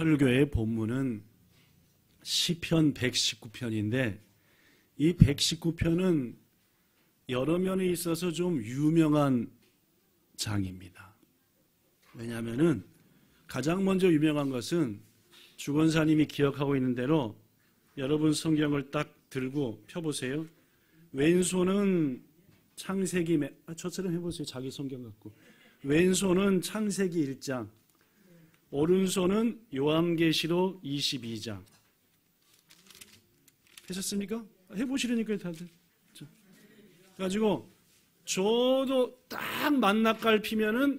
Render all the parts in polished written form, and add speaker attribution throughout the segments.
Speaker 1: 설교의 본문은 시편 119편인데 이 119편은 여러 면에 있어서 좀 유명한 장입니다. 왜냐하면은 가장 먼저 유명한 것은 주권사님이 기억하고 있는 대로 여러분 성경을 딱 들고 펴보세요. 왼손은 창세기 저처럼 해보세요. 자기 성경 갖고. 왼손은 창세기 1장, 오른손은 요한계시록 22장. 하셨습니까? 해보시려니까요, 다들. 가지고 저도 딱 만나깔 피면은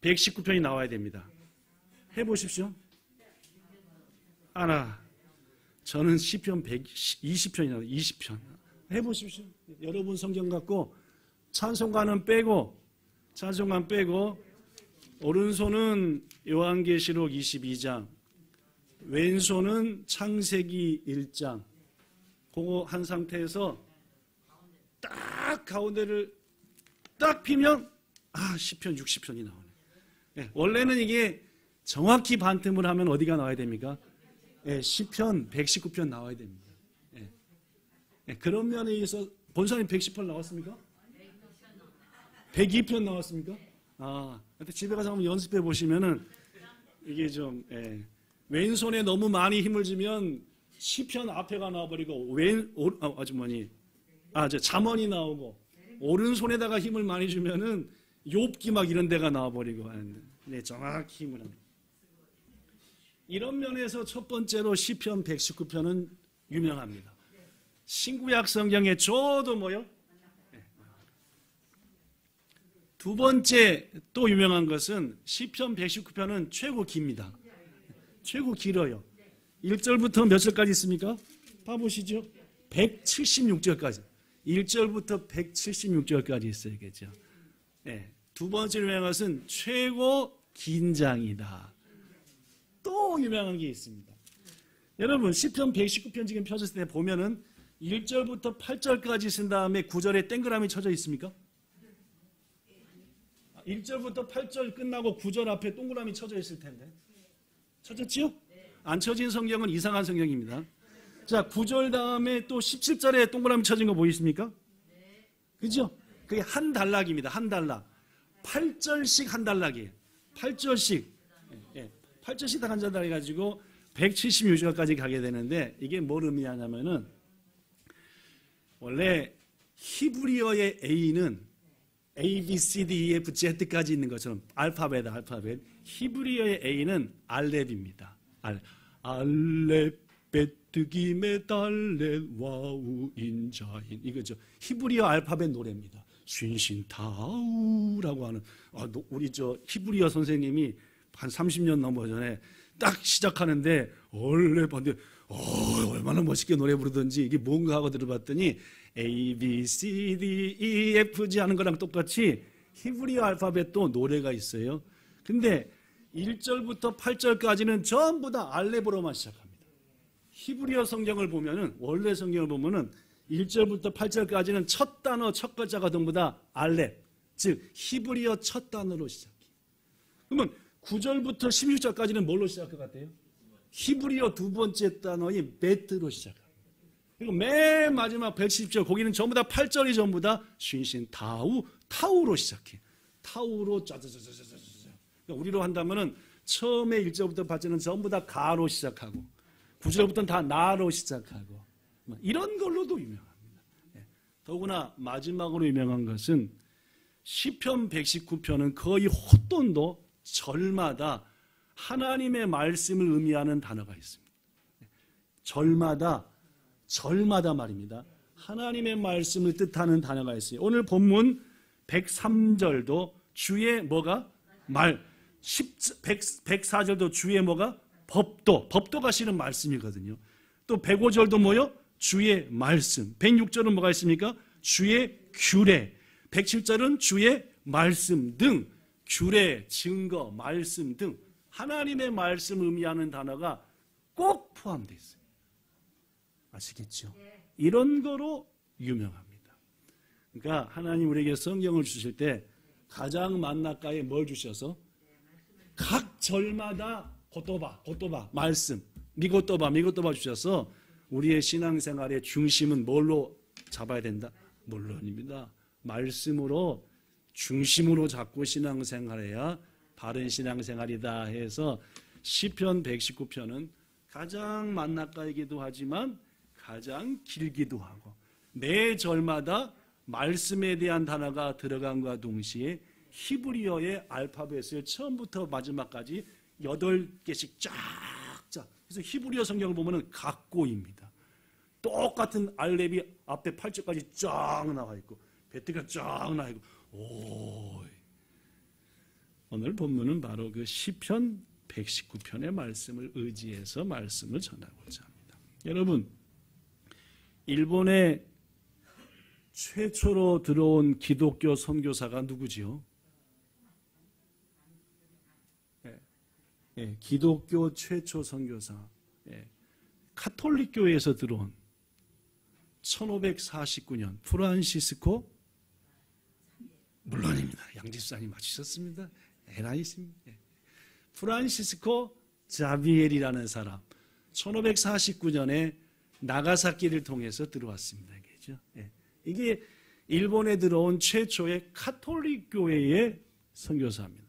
Speaker 1: 119편이 나와야 됩니다. 해보십시오. 저는 시편 120편이 나와요. 20편. 해보십시오. 여러분 성경 갖고 찬송가는 빼고 오른손은 요한계시록 22장, 왼손은 창세기 1장. 그거 한 상태에서 딱 가운데를 딱 피면 시편 60편이 나오네. 네, 원래는 이게 정확히 반틈을 하면 어디가 나와야 됩니까? 네, 시편 119편 나와야 됩니다. 네. 네, 그런 면에 의해서 본사님 110편 나왔습니까? 102편 나왔습니까? 근데 집에 가서 한번 연습해 보시면은 이게 좀 왼손에 너무 많이 힘을 주면 시편 앞에가 나와버리고 잠언이 나오고 오른손에다가 힘을 많이 주면은 욥기 막 이런 데가 나와버리고 하는데 정확히 힘을 합니다. 이런 면에서 첫 번째로 시편 119편은 유명합니다. 신구약 성경에 저도 뭐요? 두 번째 또 유명한 것은 시편 119편은 최고 깁니다. 최고 길어요. 1절부터 몇 절까지 있습니까? 봐보시죠. 176절까지. 1절부터 176절까지 있어요. 그죠? 네. 두 번째 유명한 것은 최고 긴 장이다. 또 유명한 게 있습니다. 여러분 시편 119편 지금 펴졌을 때 보면은 1절부터 8절까지 쓴 다음에 9절에 동그라미 쳐져 있습니까? 1절부터 8절 끝나고 9절 앞에 동그라미 쳐져 있을 텐데. 쳐졌지요? 안 쳐진 성경은 이상한 성경입니다. 자, 9절 다음에 또 17절에 동그라미 쳐진 거 보이십니까? 그죠? 그게 한 단락입니다. 한 단락. 8절씩 한 단락이에요. 8절씩. 8절씩 한 단락 해가지고 176절까지 가게 되는데 이게 뭘 의미하냐면은 원래 히브리어의 A는 A, B, C, D, E, F, Z까지 있는 것처럼 알파벳. 히브리어의 A는 알렙입니다. 알렙, 베트기메, 달렛, 와우, 인자인. 이거죠. 히브리어 알파벳 노래입니다. 쉰신타우라고 하는, 우리 히브리어 선생님이 한 30년 넘어 전에 딱 시작하는데, 얼마나 멋있게 노래 부르던지 이게 뭔가 하고 들어봤더니, A, B, C, D, E, F, G 하는 거랑 똑같이 히브리어 알파벳도 노래가 있어요. 근데 1절부터 8절까지는 전부 다 알렙으로만 시작합니다. 히브리어 성경을 보면은, 원래 성경을 보면은 1절부터 8절까지는 첫 단어, 첫 글자가 전부 다 알렙, 즉 히브리어 첫 단어로 시작해요. 그러면 9절부터 16절까지는 뭘로 시작할 것 같아요? 히브리어 두 번째 단어인 베트로 시작합니다. 그리고 맨 마지막 110절, 거기는 전부 다 8절이 전부 다 쉰신 타우로 시작해. 타우로 짜자자자자자. 우리로 한다면은 처음에 1절부터 8절은 전부 다 가로 시작하고 9절부터는 다 나로 시작하고 이런 걸로도 유명합니다. 더구나 마지막으로 유명한 것은 시편 119편은 거의 헛돈도 절마다 하나님의 말씀을 의미하는 단어가 있습니다. 절마다 말입니다. 하나님의 말씀을 뜻하는 단어가 있어요. 오늘 본문 103절도 주의 뭐가? 말. 104절도 주의 뭐가? 법도가 실은 말씀이거든요. 또 105절도 뭐요? 주의 말씀. 106절은 뭐가 있습니까? 주의 규례. 107절은 주의 말씀 등, 규례, 증거, 말씀 등 하나님의 말씀을 의미하는 단어가 꼭 포함되어 있어요. 아시겠죠? 이런 거로 유명합니다. 그러니까 하나님 우리에게 성경을 주실 때 가장 만나까에 뭘 주셔서 각 절마다 고토바, 말씀, 미고토바 주셔서 우리의 신앙생활의 중심은 뭘로 잡아야 된다? 물론입니다. 말씀으로 중심으로 잡고 신앙생활해야 바른 신앙생활이다 해서 시편 119편은 가장 만나까이기도 하지만 가장 길기도 하고 매 절마다 말씀에 대한 단어가 들어간과 동시에 히브리어의 알파벳을 처음부터 마지막까지 8개씩 쫙쫙. 그래서 히브리어 성경을 보면은 각고입니다. 똑같은 알렙이 앞에 8절까지 쫙 나와 있고 베트가 쫙 나와 있고 오. 오늘 본문은 바로 그 시편 119편의 말씀을 의지해서 말씀을 전하고자 합니다. 여러분, 일본에 최초로 들어온 기독교 선교사가 누구지요? 기독교 최초 선교사, 카톨릭교회에서 들어온 1549년 프란시스코, 물론입니다. 양집사님 맞추셨습니다. 에라이십니다. 프란시스코 자비엘이라는 사람, 1549년에 나가사키를 통해서 들어왔습니다. 이게 일본에 들어온 최초의 카톨릭 교회의 선교사입니다.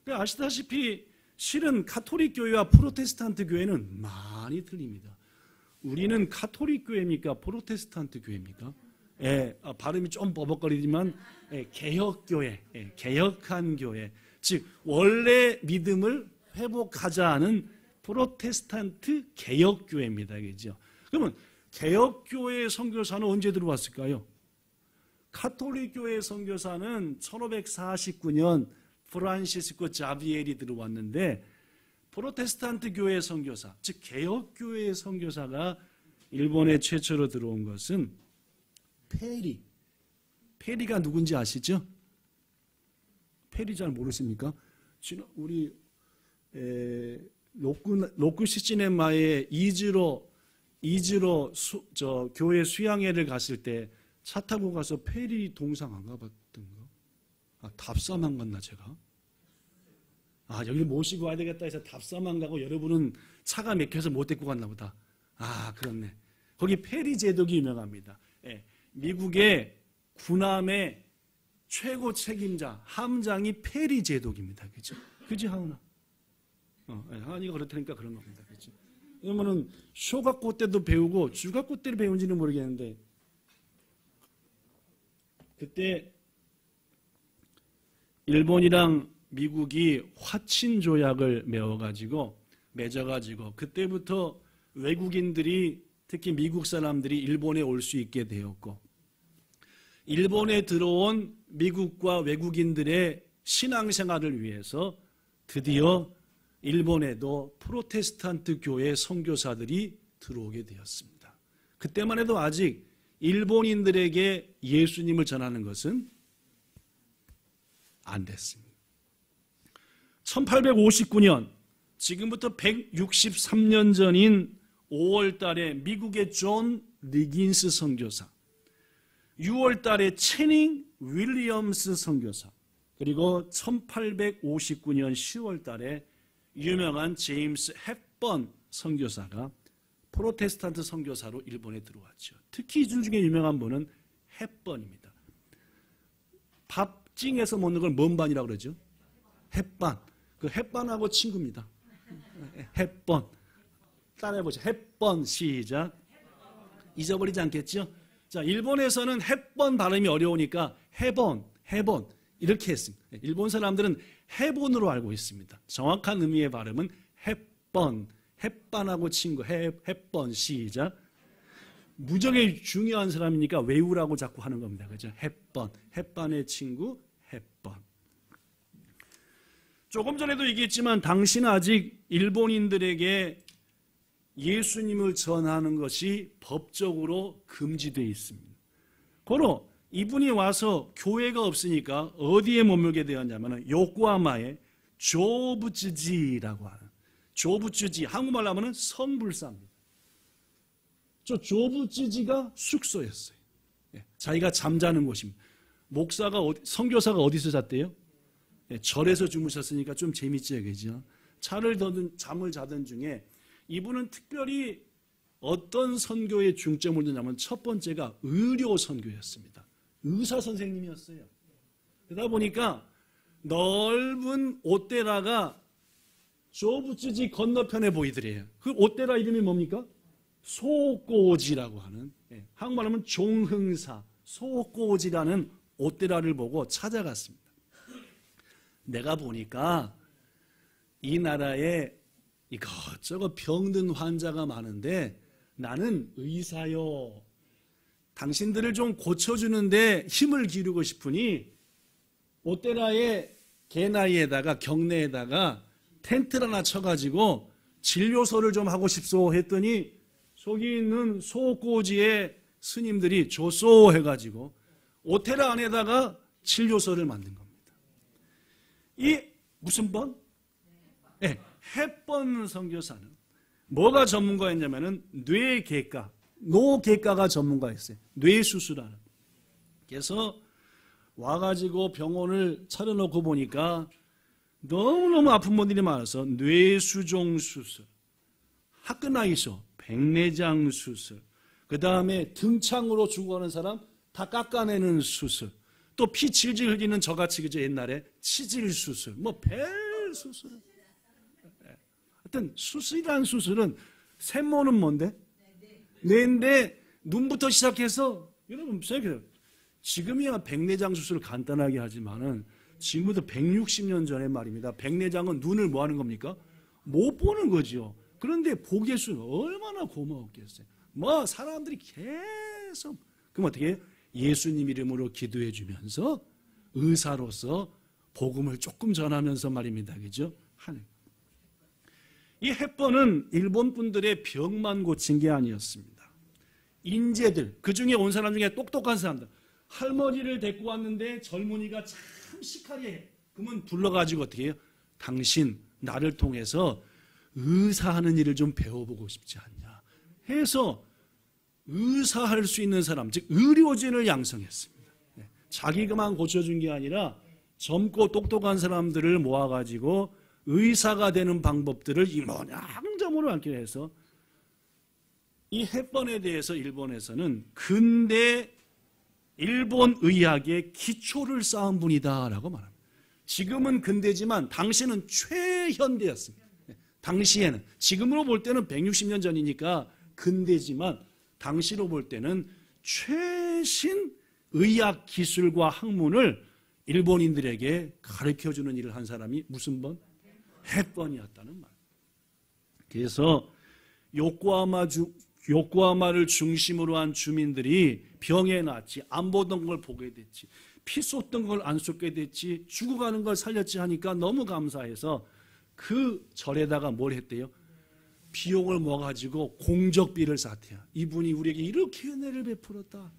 Speaker 1: 근데 아시다시피 실은 카톨릭 교회와 프로테스탄트 교회는 많이 틀립니다. 우리는 카톨릭 교회입니까? 프로테스탄트 교회입니까? 발음이 좀 버벅거리지만 개혁교회, 개혁한 교회, 즉 원래 믿음을 회복하자 하는 프로테스탄트 개혁교회입니다. 그죠? 그러면 개혁교회의 선교사는 언제 들어왔을까요? 카톨릭교회의 선교사는 1549년 프란시스코 자비엘이 들어왔는데 프로테스탄트 교회의 선교사, 즉 개혁교회의 선교사가 일본에 최초로 들어온 것은 페리가 누군지 아시죠? 페리 잘 모르십니까? 우리 로쿠시치넨마에 이즈로 교회 수양회를 갔을 때 차 타고 가서 페리 동상 안 가봤던가? 답사만 갔나 제가? 여기 모시고 와야 되겠다 해서 답사만 가고 여러분은 차가 막혀서 못 데리고 갔나 보다. 그렇네. 거기 페리 제독이 유명합니다. 미국의 군함의 최고 책임자 함장이 페리 제독입니다. 그죠? 그지 하은아? 하은이가 그렇다니까 그런 겁니다. 그죠? 그러면은 쇼각고 때도 배우고 중학고 때를 배운지는 모르겠는데 그때 일본이랑 미국이 화친 조약을 맺어가지고 그때부터 외국인들이 특히 미국 사람들이 일본에 올 수 있게 되었고 일본에 들어온 미국과 외국인들의 신앙생활을 위해서 드디어 일본에도 프로테스탄트 교회 선교사들이 들어오게 되었습니다. 그때만 해도 아직 일본인들에게 예수님을 전하는 것은 안 됐습니다. 1859년, 지금부터 163년 전인 5월 달에 미국의 존 리긴스 선교사, 6월 달에 체닝 윌리엄스 선교사, 그리고 1859년 10월 달에 유명한 제임스 헵번 선교사가 프로테스탄트 선교사로 일본에 들어왔죠. 특히 이들 중에 유명한 분은 헵번입니다. 밥찡에서 먹는 걸 뭔 반이라고 그러죠? 햇반. 그 햇반하고 친구입니다. 햇번. 따라해보죠. 햇번. 시작. 잊어버리지 않겠죠? 자, 일본에서는 햇번 발음이 어려우니까 해번 이렇게 했습니다. 일본 사람들은 해본으로 알고 있습니다. 정확한 의미의 발음은 햇번. 햇반하고 친구. 햇번. 시작. 무적이 중요한 사람이니까 외우라고 자꾸 하는 겁니다. 그죠? 햇번. 햇반의 친구. 햇번. 조금 전에도 얘기했지만 당시는 아직 일본인들에게 예수님을 전하는 것이 법적으로 금지되어 있습니다. 고로 이분이 와서 교회가 없으니까 어디에 머물게 되었냐면 요코하마의 조부츠지라고 하는 조부츠지, 한국말로 하면 성불사입니다. 저 조부츠지가 숙소였어요. 자기가 잠자는 곳입니다. 선교사가 어디서 잤대요? 절에서 주무셨으니까 좀 재밌죠, 그죠? 잠을 자던 중에 이분은 특별히 어떤 선교에 중점을 두냐면 첫 번째가 의료 선교였습니다. 의사 선생님이었어요. 그러다 보니까 넓은 오데라가 조부츠지 건너편에 보이더래요. 그 오데라 이름이 뭡니까? 소꼬지라고 하는, 한국말로 하면 종흥사 소꼬지라는 오데라를 보고 찾아갔습니다. 내가 보니까 이 나라에 이것저것 병든 환자가 많은데 나는 의사요. 당신들을 좀 고쳐주는데 힘을 기르고 싶으니 오데라의 게나이에다가 경내에다가 텐트를 하나 쳐가지고 진료소를 좀 하고 싶소 했더니 속이 있는 소꼬지의 스님들이 좋소 해가지고 오데라 안에다가 진료소를 만든 겁니다. 이 무슨 번? 네, 햇번 선교사는 뭐가 전문가였냐면은 뇌개과, 노개과가 전문가였어요. 뇌수술하는. 그래서 와가지고 병원을 차려놓고 보니까 너무너무 아픈 분들이 많아서 뇌수종 수술, 하크나이쇼, 백내장 수술, 그 다음에 등창으로 죽어가는 사람 다 깎아내는 수술, 또 피 질질 흘리는 저같이 그저 옛날에 치질 수술, 뭐 별 수술. 하여튼 수술이라는 수술은 샘모는 뭔데? 뇌인데 눈부터 시작해서 여러분 생각해요. 지금이야 백내장 수술을 간단하게 하지만은 지금부터 160년 전의 말입니다. 백내장은 눈을 뭐 하는 겁니까? 못 보는 거죠. 그런데 보게 수는 얼마나 고마웠겠어요. 뭐 사람들이 계속 그럼 어떻게 해요? 예수님 이름으로 기도해 주면서 의사로서 복음을 조금 전하면서 말입니다. 그죠? 하는. 이 햇번은 일본 분들의 병만 고친 게 아니었습니다. 인재들, 그 중에 온 사람 중에 똑똑한 사람들, 할머니를 데리고 왔는데 젊은이가 참 시크하게 그러면 불러가지고 어떻게 해요? 당신 나를 통해서 의사하는 일을 좀 배워보고 싶지 않냐 해서 의사할 수 있는 사람, 즉 의료진을 양성했습니다. 자기가만 고쳐준 게 아니라 젊고 똑똑한 사람들을 모아가지고 의사가 되는 방법들을 이모양저모로 알게 해서 이 햇번에 대해서 일본에서는 근대 일본 의학의 기초를 쌓은 분이다라고 말합니다. 지금은 근대지만 당시는 최현대였습니다. 당시에는 지금으로 볼 때는 160년 전이니까 근대지만 당시로 볼 때는 최신 의학 기술과 학문을 일본인들에게 가르쳐주는 일을 한 사람이 무슨 번? 햇번이었다는 말. 그래서 요코하마를 중심으로 한 주민들이 병에 났지, 안 보던 걸 보게 됐지, 피 쏟던 걸 안 쏟게 됐지, 죽어가는 걸 살렸지 하니까 너무 감사해서 그 절에다가 뭘 했대요? 비용을 모아가지고 공적비를 쌓대요. 이분이 우리에게 이렇게 은혜를 베풀었다.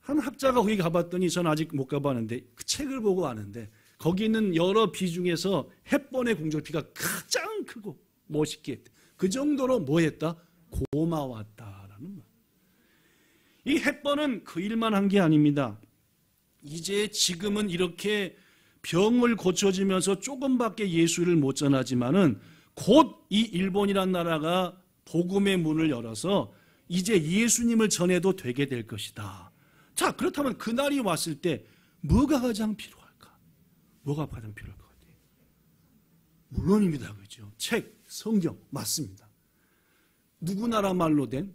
Speaker 1: 한 학자가 거기 가봤더니 저는 아직 못 가봤는데 그 책을 보고 아는데 거기 있는 여러 비 중에서 햇번의 공적비가 가장 크고 멋있게 했대. 그 정도로 뭐 했다? 고마웠다라는 말. 이 햇번은 그 일만 한 게 아닙니다. 이제 지금은 이렇게 병을 고쳐주면서 조금밖에 예수를 못 전하지만은 곧 이 일본이란 나라가 복음의 문을 열어서 이제 예수님을 전해도 되게 될 것이다. 자, 그렇다면 그날이 왔을 때 뭐가 가장 필요할까? 뭐가 가장 필요할 것 같아요? 물론입니다. 그죠? 책, 성경 맞습니다. 누구 나라 말로 된?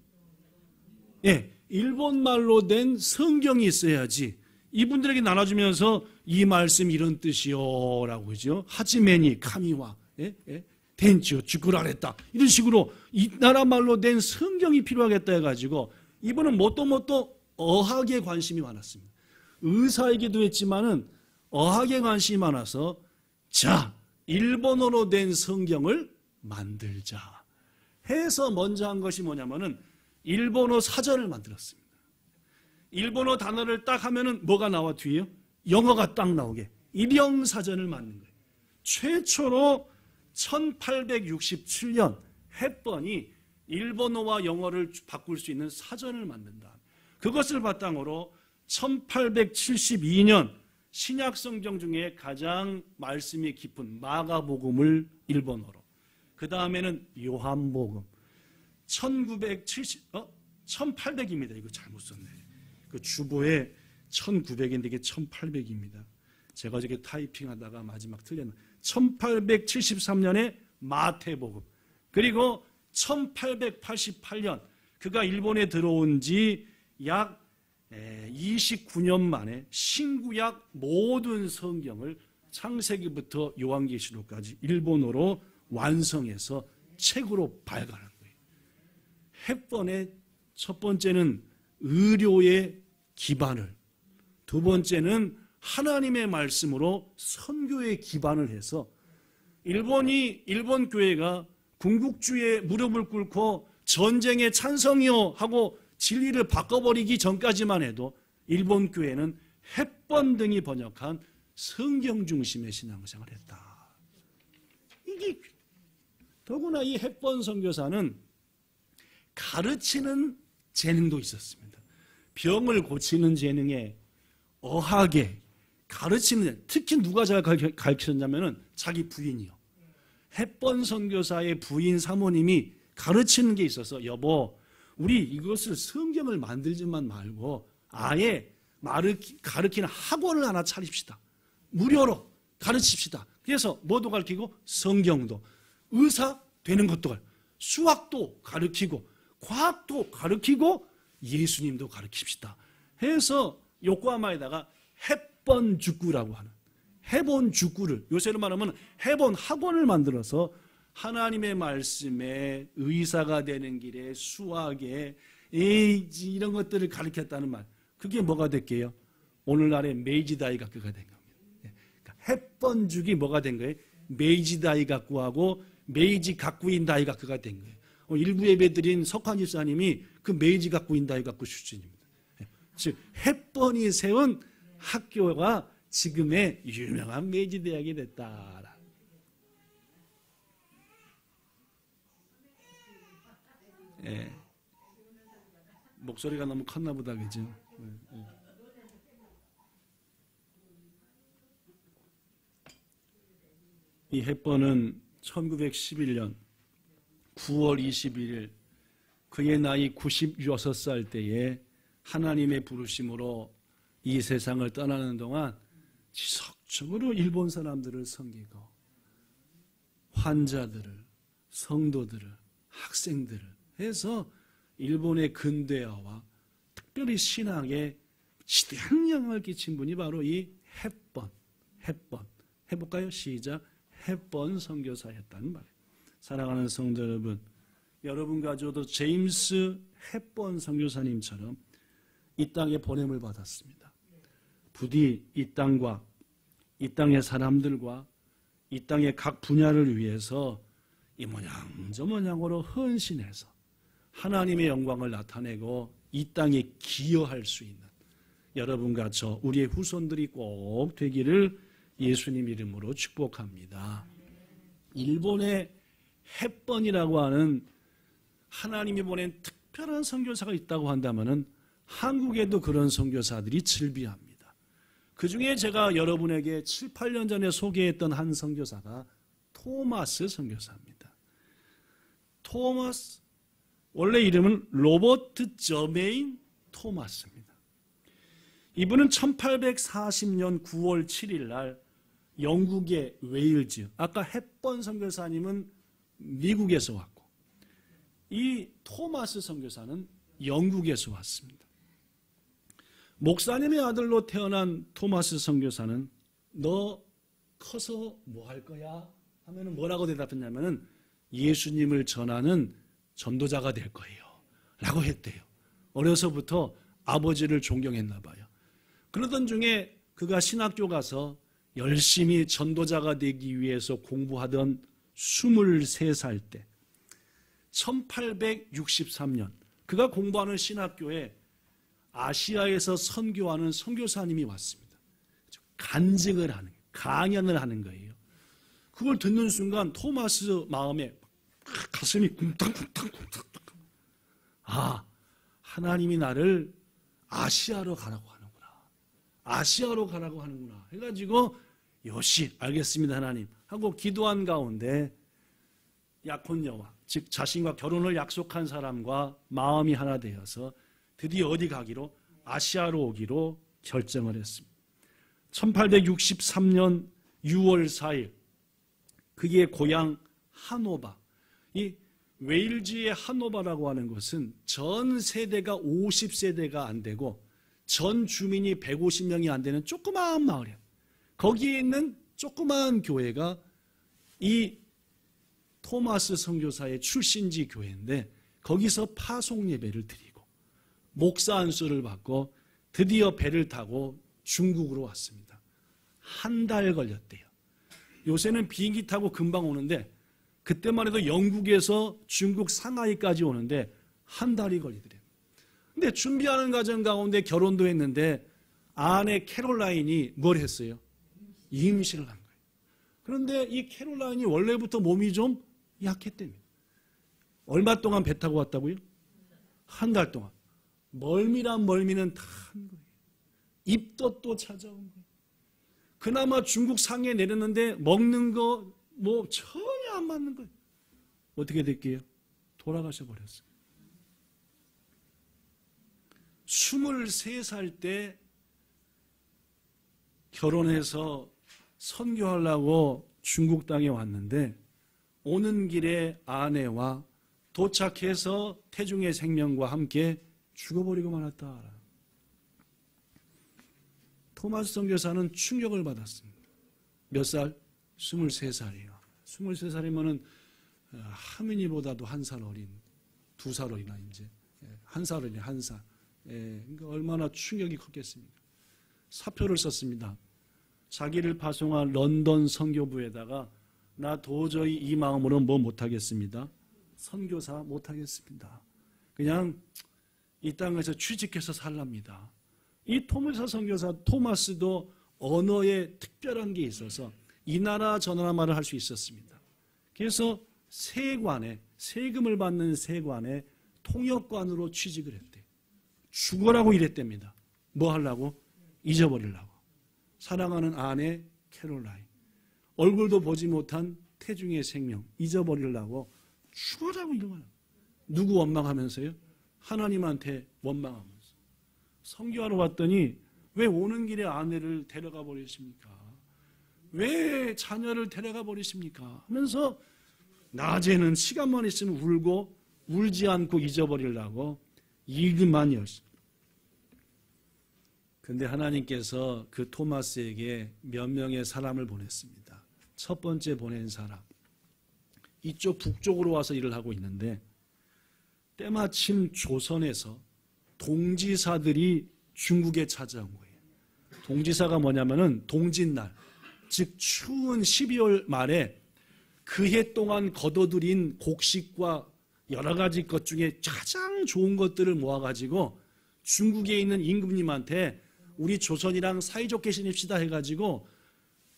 Speaker 1: 일본 말로 된 성경이 있어야지 이분들에게 나눠주면서 이 말씀 이런 뜻이요 라고 그죠? 하지메니 카미와 덴치오 주쿠라랬다 이런 식으로 이 나라 말로 된 성경이 필요하겠다 해가지고 이분은 뭣도 어학에 관심이 많았습니다. 의사이기도 했지만은 어학에 관심이 많아서 자, 일본어로 된 성경을 만들자 해서 먼저 한 것이 뭐냐면은 일본어 사전을 만들었습니다. 일본어 단어를 딱 하면은 뭐가 나와 뒤에요? 영어가 딱 나오게 일영사전을 만든 거예요. 최초로 1867년 햇번이 일본어와 영어를 바꿀 수 있는 사전을 만든다. 그것을 바탕으로 1872년 신약 성경 중에 가장 말씀이 깊은 마가복음을 일본어로, 그 다음에는 요한복음. 1800입니다. 이거 잘못 썼네. 그 주보에 1900인데 이게 1800입니다. 제가 어저께 타이핑하다가 마지막 틀렸나. 1873년에 마태복음. 그리고 1888년 그가 일본에 들어온 지 약 29년 만에 신구약 모든 성경을 창세기부터 요한계시록까지 일본어로 완성해서 책으로 발간한 거예요. 햇번의 첫 번째는 의료의 기반을, 두 번째는 하나님의 말씀으로 선교의 기반을 해서 일본 교회가 군국주의에 무릎을 꿇고 전쟁에 찬성이요 하고 진리를 바꿔버리기 전까지만 해도 일본 교회는 햇번 등이 번역한 성경 중심의 신앙생활을 했다. 이게 더구나 이 햇번 선교사는 가르치는 재능도 있었습니다. 병을 고치는 재능에 어하게 가르치는, 특히 누가 잘 가르쳤냐면 자기 부인이요. 햇번 선교사의 부인 사모님이 가르치는 게 있어서, 여보, 우리 이것을 성경을 만들지만 말고 아예 가르치는 학원을 하나 차립시다. 무료로 가르칩시다. 그래서 뭐도 가르치고 성경도, 의사 되는 것도 가르치고, 수학도 가르치고, 과학도 가르치고, 예수님도 가르칩시다 해서 요코하마에다가 햇번塾라고 하는, 해본塾를, 요새로 말하면 해본 학원을 만들어서 하나님의 말씀에, 의사가 되는 길에, 수학에 이런 것들을 가르쳤다는 말. 그게 뭐가 됐게요? 오늘날의 메이지다이가쿠가 된 겁니다. 그러니까 햇번塾이 뭐가 된 거예요? 메이지다이가쿠하고 메이지 가쿠인 다이가쿠가 된 거예요. 일부 예배드린 석환 집사님이 그 메이지가쿠인 다이가쿠 출신입니다. 즉 햇번이 세운 학교가 지금의 유명한 메이지 대학이 됐다. 예. 목소리가 너무 컸나 보다, 그죠? 이 햇번은 1911년 9월 21일 그의 나이 96살 때에 하나님의 부르심으로 이 세상을 떠나는 동안 지속적으로 일본 사람들을 섬기고 환자들을, 성도들을, 학생들을 해서 일본의 근대화와 특별히 신학에 지대한 영향을 끼친 분이 바로 이 햇번 해볼까요? 시작. 햇번 선교사였다는 말이에요. 사랑하는 성도 여러분, 여러분과 저도 제임스 햇번 선교사님처럼 이 땅에 보냄을 받았습니다. 부디 이 땅과 이 땅의 사람들과 이 땅의 각 분야를 위해서 이 모양 저 모양으로 헌신해서 하나님의 영광을 나타내고 이 땅에 기여할 수 있는 여러분과 저 우리의 후손들이 꼭 되기를 예수님 이름으로 축복합니다. 일본의 햇번이라고 하는 하나님이 보낸 특별한 선교사가 있다고 한다면 한국에도 그런 선교사들이 즐비합니다. 그 중에 제가 여러분에게 7, 8년 전에 소개했던 한 선교사가 토마스 선교사입니다. 토마스, 원래 이름은 로버트 저메인 토마스입니다. 이분은 1840년 9월 7일 날 영국의 웨일즈, 아까 햇번 선교사님은 미국에서 왔고 이 토마스 선교사는 영국에서 왔습니다. 목사님의 아들로 태어난 토마스 선교사는 너 커서 뭐 할 거야? 하면 뭐라고 대답했냐면 예수님을 전하는 전도자가 될 거예요 라고 했대요. 어려서부터 아버지를 존경했나 봐요. 그러던 중에 그가 신학교 가서 열심히 전도자가 되기 위해서 공부하던 23살 때 1863년 그가 공부하는 신학교에 아시아에서 선교하는 선교사님이 왔습니다. 간증을 하는, 강연을 하는 거예요. 그걸 듣는 순간 토마스 마음에 가슴이 쿵탕쿵탕. 아, 하나님이 나를 아시아로 가라고 하는구나. 아시아로 가라고 하는구나 해가지고 요시 알겠습니다 하나님 하고 기도한 가운데 약혼녀와 즉 자신과 결혼을 약속한 사람과 마음이 하나 되어서 드디어 어디 가기로? 아시아로 오기로 결정을 했습니다. 1863년 6월 4일 그의 고향 하노바, 이 웨일즈의 하노바라고 하는 것은 전 세대가 50세대가 안 되고 전 주민이 150명이 안 되는 조그마한 마을이에요. 거기에 있는 조그마한 교회가 이 토마스 선교사의 출신지 교회인데 거기서 파송 예배를 드리고 목사 안수를 받고 드디어 배를 타고 중국으로 왔습니다. 한 달 걸렸대요. 요새는 비행기 타고 금방 오는데 그때만 해도 영국에서 중국 상하이까지 오는데 한 달이 걸리더래요. 근데 준비하는 과정 가운데 결혼도 했는데 아내 캐롤라인이 뭘 했어요? 임신을 한 거예요. 그런데 이 캐롤라인이 원래부터 몸이 좀 약했답니다. 얼마 동안 배 타고 왔다고요? 한 달 동안. 멀미란 멀미는 다 한 거예요. 입덧도 찾아온 거예요. 그나마 중국 상해에 내렸는데 먹는 거 뭐 전혀 안 맞는 거예요. 어떻게 될게요? 돌아가셔 버렸어요. 23살 때 결혼해서 선교하려고 중국 땅에 왔는데 오는 길에 아내와 도착해서 태중의 생명과 함께 죽어버리고 말았다. 토마스 선교사는 충격을 받았습니다. 몇 살? 23살이에요. 23살이면은 하민이보다도 한 살 어린, 2살 어리나 이제 한 살 어린, 한 살. 그러니까 얼마나 충격이 컸겠습니까? 사표를 썼습니다. 자기를 파송한 런던 선교부에다가 나 도저히 이 마음으로 뭐 못하겠습니다. 선교사 못하겠습니다. 그냥 이 땅에서 취직해서 살랍니다. 이 토마스 선교사 토마스도 언어에 특별한 게 있어서 이 나라 저 나라 말을 할 수 있었습니다. 그래서 세관에 세금을 받는 세관에 통역관으로 취직을 했대요. 죽어라고 일했답니다. 뭐 하려고? 잊어버리려고. 사랑하는 아내 캐롤라인. 얼굴도 보지 못한 태중의 생명 잊어버리려고 죽어라고 이러고 누구 원망하면서요? 하나님한테 원망하면서. 선교하러 왔더니 왜 오는 길에 아내를 데려가 버리십니까? 왜 자녀를 데려가 버리십니까? 하면서 낮에는 시간만 있으면 울고 울지 않고 잊어버리려고 일만 열심히. 근데 하나님께서 그 토마스에게 몇 명의 사람을 보냈습니다. 첫 번째 보낸 사람. 이쪽 북쪽으로 와서 일을 하고 있는데 때마침 조선에서 동지사들이 중국에 찾아온 거예요. 동지사가 뭐냐면은 동짓날, 즉 추운 12월 말에 그 해 동안 거둬들인 곡식과 여러 가지 것 중에 가장 좋은 것들을 모아가지고 중국에 있는 임금님한테 우리 조선이랑 사이좋게 지냅시다 해가지고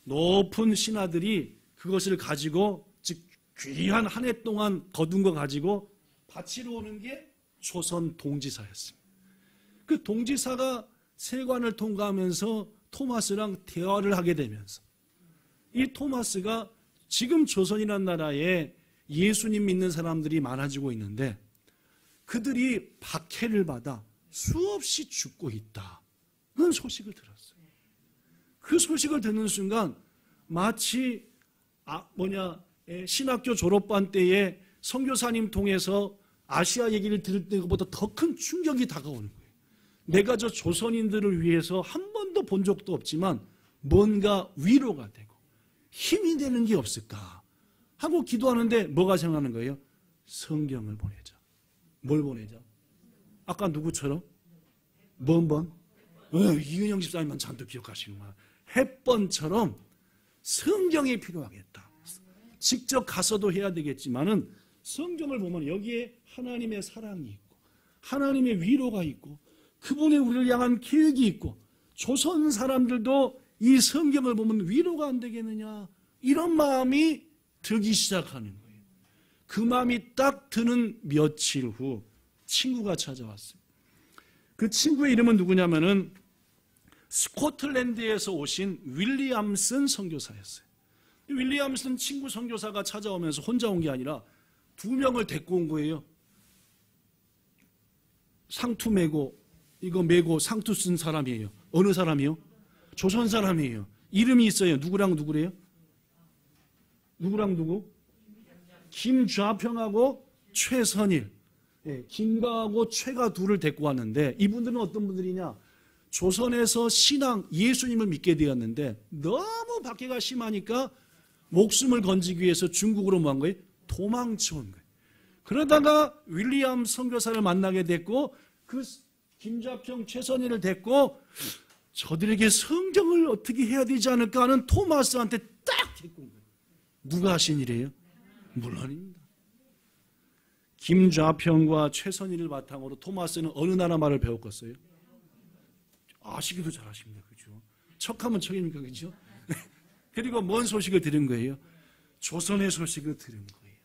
Speaker 1: 높은 신하들이 그것을 가지고 즉 귀한 한 해 동안 거둔 거 가지고 바치러 오는 게 조선 동지사였습니다. 그 동지사가 세관을 통과하면서 토마스랑 대화를 하게 되면서 이 토마스가 지금 조선이라는 나라에 예수님 믿는 사람들이 많아지고 있는데 그들이 박해를 받아 수없이 죽고 있다는 소식을 들었어요. 그 소식을 듣는 순간 마치 신학교 졸업반 때에 선교사님 통해서 아시아 얘기를 들을 때보다 더 큰 충격이 다가오는 거예요. 내가 저 조선인들을 위해서 한 번도 본 적도 없지만 뭔가 위로가 되고 힘이 되는 게 없을까 하고 기도하는데 뭐가 생각나는 거예요? 성경을 보내자. 뭘 보내자? 아까 누구처럼? 뭔? 이은영 집사님만 잔뜩 기억하시는구나. 햇번처럼 성경이 필요하겠다. 직접 가서도 해야 되겠지만은 성경을 보면 여기에 하나님의 사랑이 있고 하나님의 위로가 있고 그분의 우리를 향한 계획이 있고 조선 사람들도 이 성경을 보면 위로가 안 되겠느냐 이런 마음이 들기 시작하는 거예요. 그 마음이 딱 드는 며칠 후 친구가 찾아왔어요. 그 친구의 이름은 누구냐면은 스코틀랜드에서 오신 윌리엄슨 선교사였어요. 윌리엄슨 친구 선교사가 찾아오면서 혼자 온 게 아니라 2명을 데리고 온 거예요. 상투 메고 이거 메고 상투 쓴 사람이에요. 어느 사람이요? 조선 사람이에요. 이름이 있어요. 누구랑 누구래요? 누구랑 누구? 김좌평하고 최선일. 예, 김가하고 최가 둘을 데리고 왔는데 이분들은 어떤 분들이냐? 조선에서 신앙 예수님을 믿게 되었는데 너무 박해가 심하니까 목숨을 건지기 위해서 중국으로 뭐 한 거예요? 도망쳐 온 거예요. 그러다가 윌리엄 선교사를 만나게 됐고 그 김좌평 최선일을 데리고 저들에게 성경을 어떻게 해야 되지 않을까 하는 토마스한테 딱 데리고 온 거예요. 누가 하신 일이에요? 물론입니다. 김좌평과 최선일을 바탕으로 토마스는 어느 나라 말을 배웠겠어요? 아시기도 잘하십니다. 그죠? 척하면 척입니까? 그죠? 그리고 뭔 소식을 들은 거예요? 조선의 소식을 들은 거예요.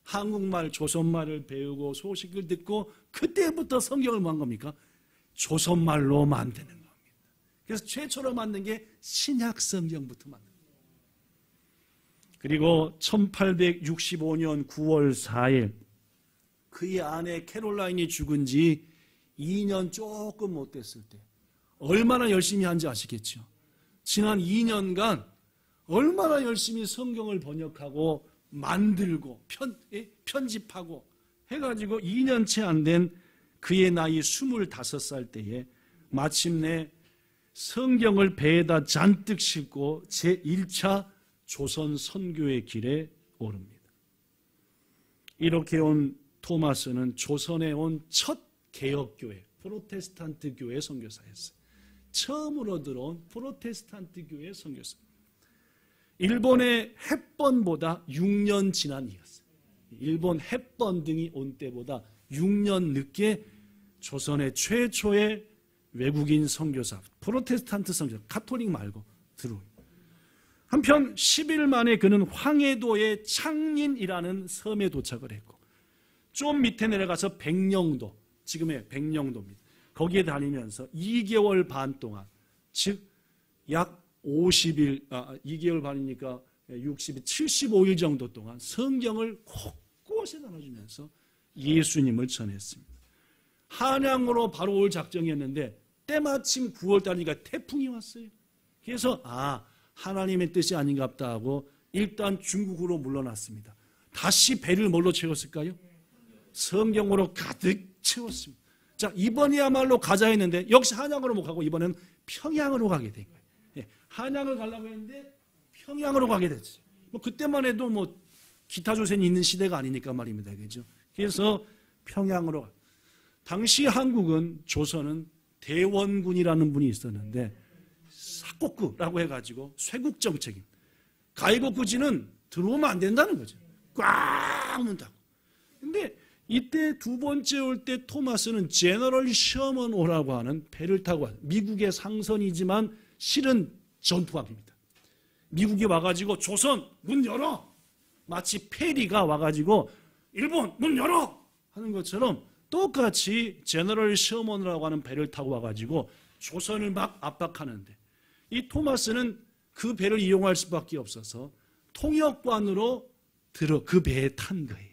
Speaker 1: 한국말, 조선말을 배우고 소식을 듣고 그때부터 성경을 뭐 한 겁니까? 조선말로 만드는 겁니다. 그래서 최초로 만든 게 신약 성경부터 만든 거예요. 그리고 1865년 9월 4일 그의 아내 캐롤라인이 죽은 지 2년 조금 못 됐을 때 얼마나 열심히 한지 아시겠죠? 지난 2년간 얼마나 열심히 성경을 번역하고 만들고 편집하고 해가지고 2년째 안 된 그의 나이 25살 때에 마침내 성경을 배에다 잔뜩 싣고 제1차 조선 선교의 길에 오릅니다. 이렇게 온 토마스는 조선에 온 첫 개혁교회, 프로테스탄트 교회 선교사였어요. 처음으로 들어온 프로테스탄트 교회 선교사. 일본의 햇번보다 6년 지난 이었어요. 일본 햇번 등이 온 때보다 6년 늦게 조선의 최초의 외국인 선교사, 프로테스탄트 선교사, 가톨릭 말고 들어온. 한편 10일 만에 그는 황해도의 창린이라는 섬에 도착을 했고 좀 밑에 내려가서 백령도, 지금의 백령도입니다. 거기에 다니면서 2개월 반 동안, 즉 약 50일, 2개월 반이니까 60일, 75일 정도 동안 성경을 곳곳에 나눠주면서 예수님을 전했습니다. 한양으로 바로 올 작정이었는데 때마침 9월 달이니까 태풍이 왔어요. 그래서 하나님의 뜻이 아닌갑다 하고 일단 중국으로 물러났습니다. 다시 배를 뭘로 채웠을까요? 성경으로 가득 채웠습니다. 자, 이번이야말로 가자 했는데 역시 한양으로 못 가고 이번에는 평양으로 가게 된 거예요. 예, 한양을 가려고 했는데 평양으로 가게 됐어요. 뭐 그때만 해도 뭐 기타 조선이 있는 시대가 아니니까 말입니다. 그죠? 그래서 평양으로 가. 당시 한국은 조선은 대원군이라는 분이 있었는데 사국구라고 해가지고 쇄국 정책입니다. 가이국구지는 들어오면 안 된다는 거죠. 꽉 문다고. 근데 이때 두 번째 올 때 토마스는 제너럴 셔먼호라고 하는 배를 타고 와요. 미국의 상선이지만 실은 전투함입니다. 미국이 와가지고 조선 문 열어! 마치 페리가 와가지고 일본 문 열어! 하는 것처럼 똑같이 제너럴 셔먼이라고 하는 배를 타고 와가지고 조선을 막 압박하는데 이 토마스는 그 배를 이용할 수밖에 없어서 통역관으로 그 배에 탄 거예요.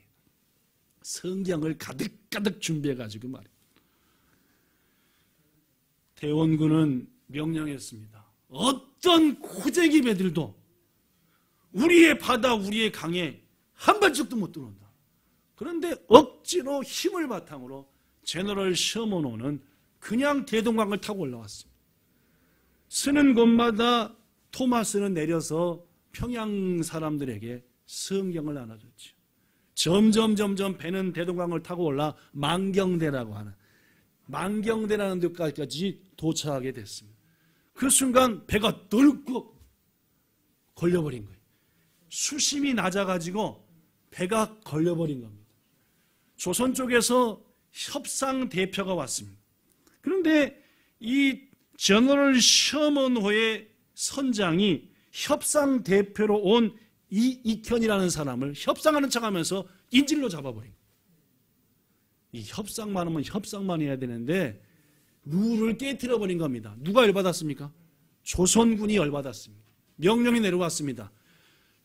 Speaker 1: 성경을 가득가득 준비해가지고 말이에요. 대원군은 명령했습니다. 어떤 호재기 배들도 우리의 바다, 우리의 강에 한 발짝도 못 들어온다. 그런데 억지로 힘을 바탕으로 제너럴 셔먼호는 그냥 대동강을 타고 올라왔습니다. 쓰는 곳마다 토마스는 내려서 평양 사람들에게 성경을 나눠줬죠. 점점 배는 대동강을 타고 올라 만경대라고 하는 만경대라는 데까지 도착하게 됐습니다. 그 순간 배가 덜컥 걸려버린 거예요. 수심이 낮아가지고 배가 걸려버린 겁니다. 조선 쪽에서 협상 대표가 왔습니다. 그런데 이 제너럴 셔먼호의 선장이 협상 대표로 온 이익현이라는 사람을 협상하는 척하면서 인질로 잡아버린 거예요. 이 협상만 하면 협상만 해야 되는데 룰을 깨트려 버린 겁니다. 누가 열받았습니까? 조선군이 열받았습니다. 명령이 내려왔습니다.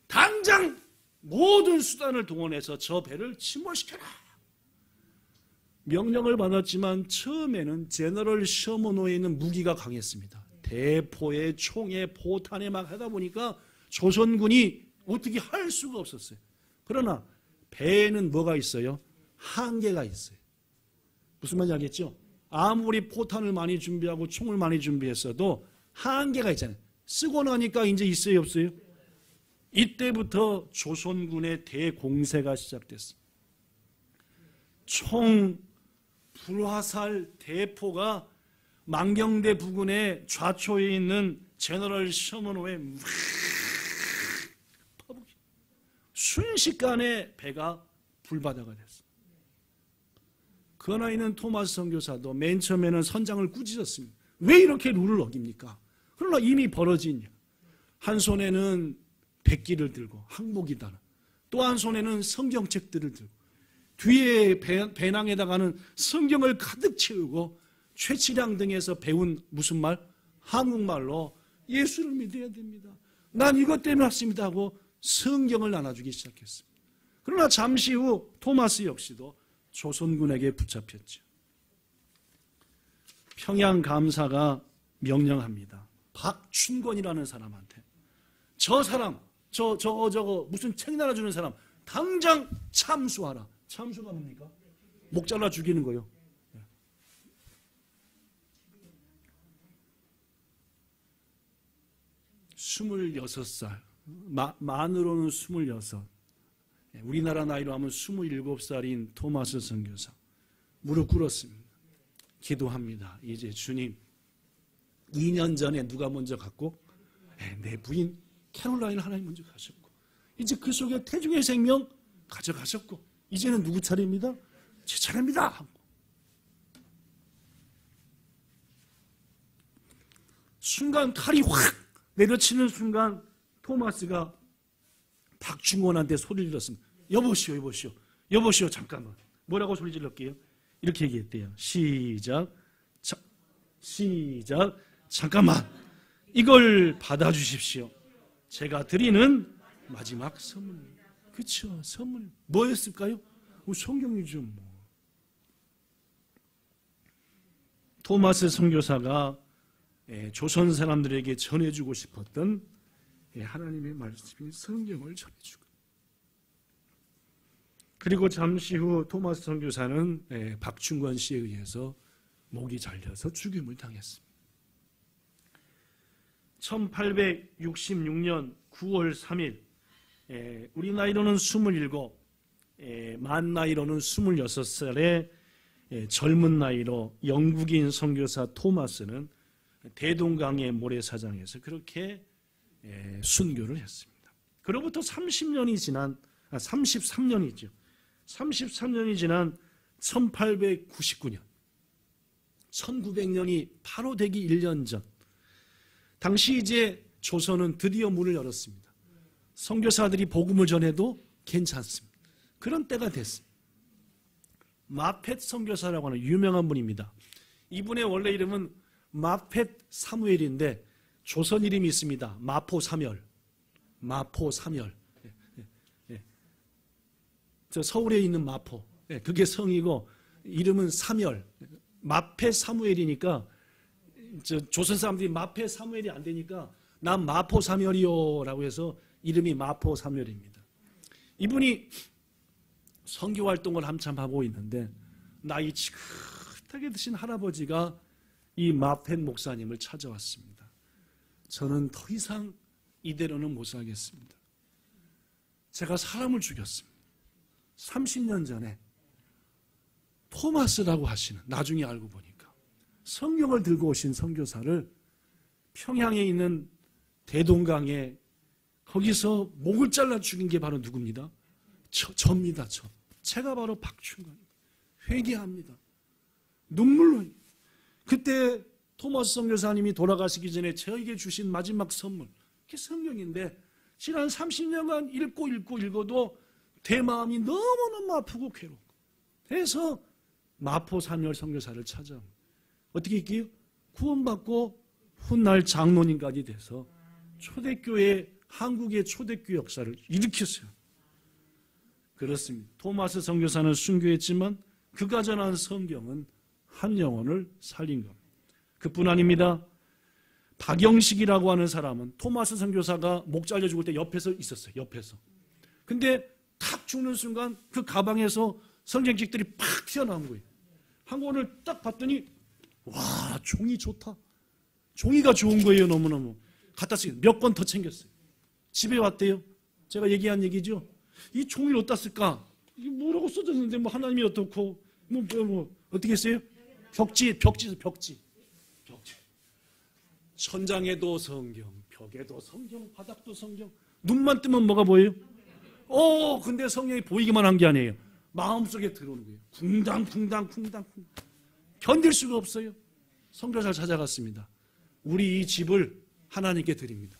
Speaker 1: 당장 모든 수단을 동원해서 저 배를 침몰시켜라. 명령을 받았지만 처음에는 제너럴 셔먼호에 있는 무기가 강했습니다. 대포에 총에 포탄에 막 하다 보니까 조선군이 어떻게 할 수가 없었어요. 그러나 배에는 뭐가 있어요? 한계가 있어요. 무슨 말인지 알겠죠? 아무리 포탄을 많이 준비하고 총을 많이 준비했어도 한계가 있잖아요. 쓰고 나니까 이제 있어요, 없어요? 이때부터 조선군의 대공세가 시작됐어요. 총, 불화살, 대포가 망경대 부근의 좌초에 있는 제너럴 셔먼호에 순식간에 배가 불바다가 됐어요. 그 나이 있는 토마스 선교사도 맨 처음에는 선장을 꾸짖었습니다. 왜 이렇게 룰을 어깁니까? 그러나 이미 벌어진 일. 한 손에는 백기를 들고 항복이다. 또 한 손에는 성경책들을 들고 뒤에 배낭에다가는 성경을 가득 채우고 최치량 등에서 배운 무슨 말? 한국말로 예수를 믿어야 됩니다. 난 이것 때문에 왔습니다 하고 성경을 나눠주기 시작했습니다. 그러나 잠시 후 토마스 역시도 조선군에게 붙잡혔죠. 평양감사가 명령합니다. 박춘권이라는 사람한테 저 사람 저거 무슨 책 나눠주는 사람 당장 참수하라. 참수가 뭡니까? 목 잘라 죽이는 거예요. 26살 만으로는 26. 우리나라 나이로 하면 27살인 토마스 선교사 무릎 꿇었습니다. 기도합니다. 이제 주님 2년 전에 누가 먼저 갔고 내 부인 캐롤라인을 하나님 먼저 가셨고 이제 그 속에 태중의 생명 가져가셨고 이제는 누구 차례입니다? 제 차례입니다. 순간 칼이 확 내려치는 순간 토마스가 박충원한테 소리를 질렀습니다. 여보시오 잠깐만. 뭐라고 소리 질렀게요? 이렇게 얘기했대요. 시작 잠깐만 이걸 받아주십시오. 제가 드리는 마지막 선물입니다. 그렇죠. 선물 뭐였을까요? 성경이죠. 토마스 선교사가 조선 사람들에게 전해주고 싶었던 하나님의 말씀인 성경을 전해주고 그리고 잠시 후 토마스 선교사는 박충권 씨에 의해서 목이 잘려서 죽임을 당했습니다. 1866년 9월 3일 우리 나이로는 27, 만 나이로는 26살의 젊은 나이로 영국인 선교사 토마스는 대동강의 모래사장에서 그렇게 순교를 했습니다. 그로부터 33년이 지난 1899년 1900년이 바로 되기 1년 전 당시 이제 조선은 드디어 문을 열었습니다. 선교사들이 복음을 전해도 괜찮습니다. 그런 때가 됐습니다. 마펫 선교사라고 하는 유명한 분입니다. 이분의 원래 이름은 마펫 사무엘인데 조선 이름이 있습니다. 마포사멸. 저 서울에 있는 마포. 그게 성이고 이름은 사멸. 마펫 사무엘이니까 조선 사람들이 마펫 사무엘이 안 되니까 난 마포사멸이요 라고 해서 이름이 마포사멸입니다. 이분이 선교 활동을 한참 하고 있는데 나이 지긋하게 드신 할아버지가 이 마펫 목사님을 찾아왔습니다. 저는 더 이상 이대로는 못 살겠습니다. 제가 사람을 죽였습니다. 30년 전에 토마스라고 하시는 나중에 알고 보니까 성경을 들고 오신 선교사를 평양에 있는 대동강에 거기서 목을 잘라 죽인 게 바로 누굽니다? 저입니다. 제가 바로 박충권입니다. 회개합니다. 눈물로. 그때 토마스 선교사님이 돌아가시기 전에 저에게 주신 마지막 선물 그게 성경인데 지난 30년간 읽어도 내 마음이 너무너무 아프고 괴롭고 그래서 마포사멸 선교사를 찾아옵니다. 어떻게 할게요? 구원받고 훗날 장로님까지 돼서 초대교회, 한국의 초대교회 역사를 일으켰어요. 그렇습니다. 토마스 선교사는 순교했지만 그가 전한 성경은 한 영혼을 살린 겁니다. 그뿐 아닙니다. 박영식이라고 하는 사람은 토마스 선교사가 목 잘려 죽을 때 옆에서 있었어요. 옆에서. 근데 탁 죽는 순간 그 가방에서 성경책들이 팍 튀어나온 거예요. 한 권을 딱 봤더니 와, 종이 좋다. 종이가 좋은 거예요. 너무너무. 갖다 쓰기 몇 권 더 챙겼어요. 집에 왔대요. 제가 얘기한 얘기죠. 이 종이를 어디다 쓸까? 이게 뭐라고 써졌는데 뭐 하나님이 어떻고 뭐 어떻게 했어요? 벽지. 천장에도 성경, 벽에도 성경, 바닥도 성경. 눈만 뜨면 뭐가 보여요? 근데 성경이 보이기만 한 게 아니에요. 마음속에 들어오는 거예요. 쿵당. 견딜 수가 없어요. 선교사를 찾아갔습니다. 우리 이 집을 하나님께 드립니다.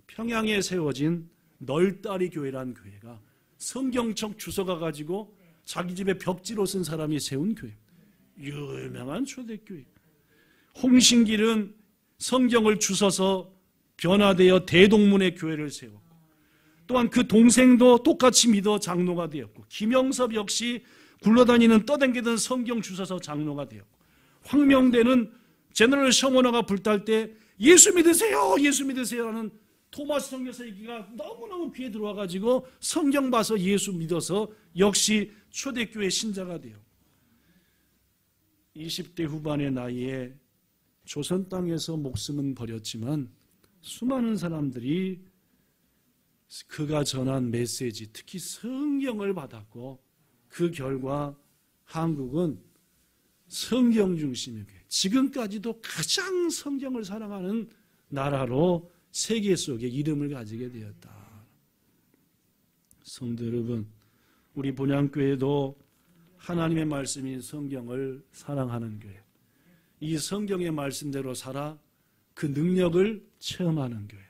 Speaker 1: 평양에 세워진 널다리 교회라는 교회가 성경청 주소가 가지고 자기 집에 벽지로 쓴 사람이 세운 교회. 유명한 초대교회. 홍신길은 성경을 주워서 변화되어 대동문의 교회를 세웠고, 또한 그 동생도 똑같이 믿어 장로가 되었고, 김영섭 역시 굴러다니는 떠댕기던 성경 주워서 장로가 되었고, 황명대는 제너럴 셔머너가 불탈 때 예수 믿으세요 하는 토마스 선교사 얘기가 너무너무 귀에 들어와가지고 성경 봐서 예수 믿어서 역시 초대교회 신자가 돼요. 20대 후반의 나이에 조선 땅에서 목숨은 버렸지만 수많은 사람들이 그가 전한 메시지, 특히 성경을 받았고, 그 결과 한국은 성경 중심의 교회, 지금까지도 가장 성경을 사랑하는 나라로 세계 속에 이름을 가지게 되었다. 성도 여러분, 우리 본향교회도 하나님의 말씀인 성경을 사랑하는 교회, 이 성경의 말씀대로 살아 그 능력을 체험하는 교회,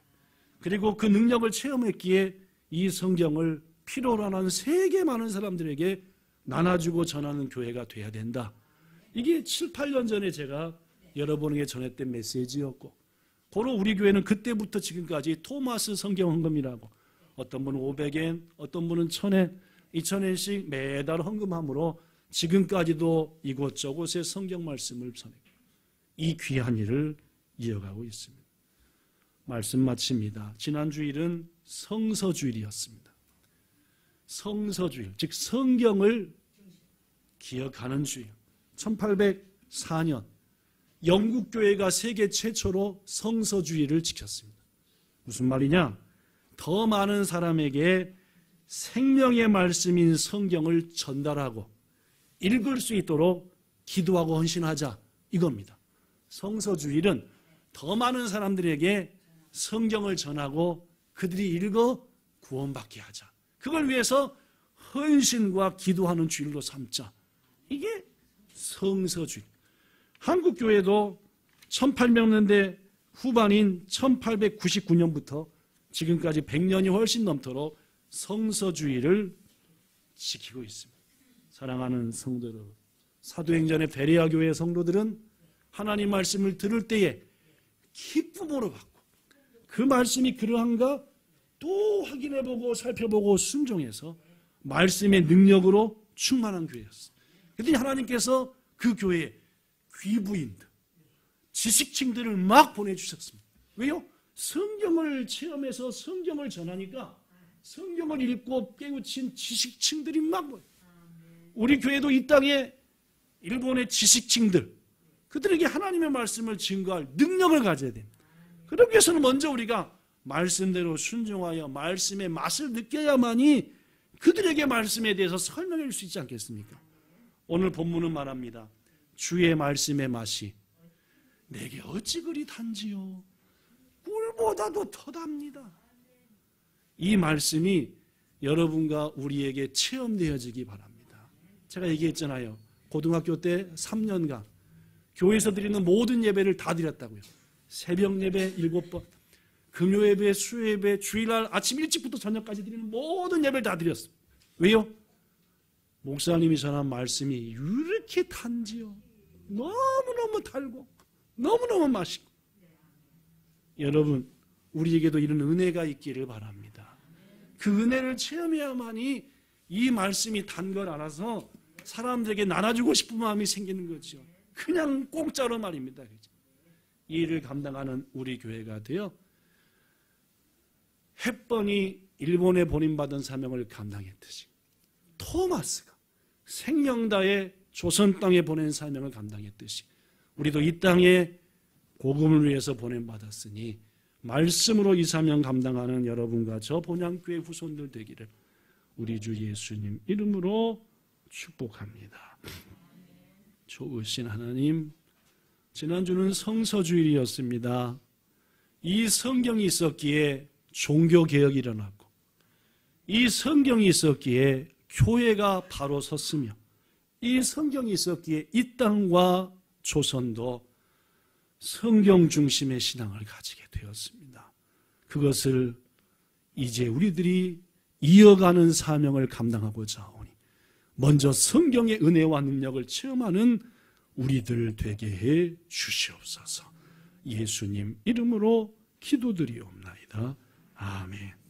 Speaker 1: 그리고 그 능력을 체험했기에 이 성경을 필요로 하는 세계 많은 사람들에게 나눠주고 전하는 교회가 돼야 된다. 이게 7, 8년 전에 제가 여러분에게 전했던 메시지였고, 고로 우리 교회는 그때부터 지금까지 토마스 성경 헌금이라고, 어떤 분은 500엔, 어떤 분은 1000엔, 2000엔씩 매달 헌금함으로 지금까지도 이곳저곳에 성경 말씀을 전해요. 이 귀한 일을 이어가고 있습니다. 말씀 마칩니다. 지난 주일은 성서주일이었습니다. 성서주일, 즉 성경을 기억하는 주일. 1804년 영국 교회가 세계 최초로 성서주일을 지켰습니다. 무슨 말이냐? 더 많은 사람에게 생명의 말씀인 성경을 전달하고 읽을 수 있도록 기도하고 헌신하자, 이겁니다. 성서주일은 더 많은 사람들에게 성경을 전하고 그들이 읽어 구원받게 하자, 그걸 위해서 헌신과 기도하는 주일로 삼자. 이게 성서주일. 한국교회도 1800년대 후반인 1899년부터 지금까지 100년이 훨씬 넘도록 성서주일을 지키고 있습니다. 사랑하는 성도 여러분, 사도행전의 베레아 교회의 성도들은 하나님 말씀을 들을 때에 기쁨으로 받고, 그 말씀이 그러한가 또 확인해보고 살펴보고 순종해서 말씀의 능력으로 충만한 교회였어요. 그랬더니 하나님께서 그 교회에 귀부인들, 지식층들을 막 보내주셨습니다. 왜요? 성경을 체험해서 성경을 전하니까 성경을 읽고 깨우친 지식층들이 막 모여요. 우리 교회도 이 땅에 일본의 지식층들, 그들에게 하나님의 말씀을 증거할 능력을 가져야 됩니다. 그러기 위해서는 먼저 우리가 말씀대로 순종하여 말씀의 맛을 느껴야만이 그들에게 말씀에 대해서 설명할 수 있지 않겠습니까? 오늘 본문은 말합니다. 주의 말씀의 맛이 내게 어찌 그리 단지요? 꿀보다도 더 답니다. 이 말씀이 여러분과 우리에게 체험되어지기 바랍니다. 제가 얘기했잖아요. 고등학교 때 3년간 교회에서 드리는 모든 예배를 다 드렸다고요. 새벽 예배 7번, 금요 예배, 수요 예배, 주일날 아침 일찍부터 저녁까지 드리는 모든 예배를 다 드렸어요. 왜요? 목사님이 전한 말씀이 이렇게 단지요. 너무너무 달고 너무너무 맛있고. 여러분, 우리에게도 이런 은혜가 있기를 바랍니다. 그 은혜를 체험해야만이 이 말씀이 단 걸 알아서 사람들에게 나눠주고 싶은 마음이 생기는 거죠. 그냥 공짜로 말입니다. 이 일을 감당하는 우리 교회가 되어 햇번이 일본에 보냄받은 사명을 감당했듯이 토마스가 생명다의 조선 땅에 보낸 사명을 감당했듯이 우리도 이 땅에 복음을 위해서 보냄받았으니 말씀으로 이 사명 감당하는 여러분과 저 본향교회 후손들 되기를 우리 주 예수님 이름으로 축복합니다. 좋으신 하나님, 지난주는 성서주일이었습니다. 이 성경이 있었기에 종교개혁이 일어났고 이 성경이 있었기에 교회가 바로 섰으며 이 성경이 있었기에 이 땅과 조선도 성경 중심의 신앙을 가지게 되었습니다. 그것을 이제 우리들이 이어가는 사명을 감당하고자 하오니 먼저 성경의 은혜와 능력을 체험하는 우리들 되게 해 주시옵소서. 예수님 이름으로 기도드리옵나이다. 아멘.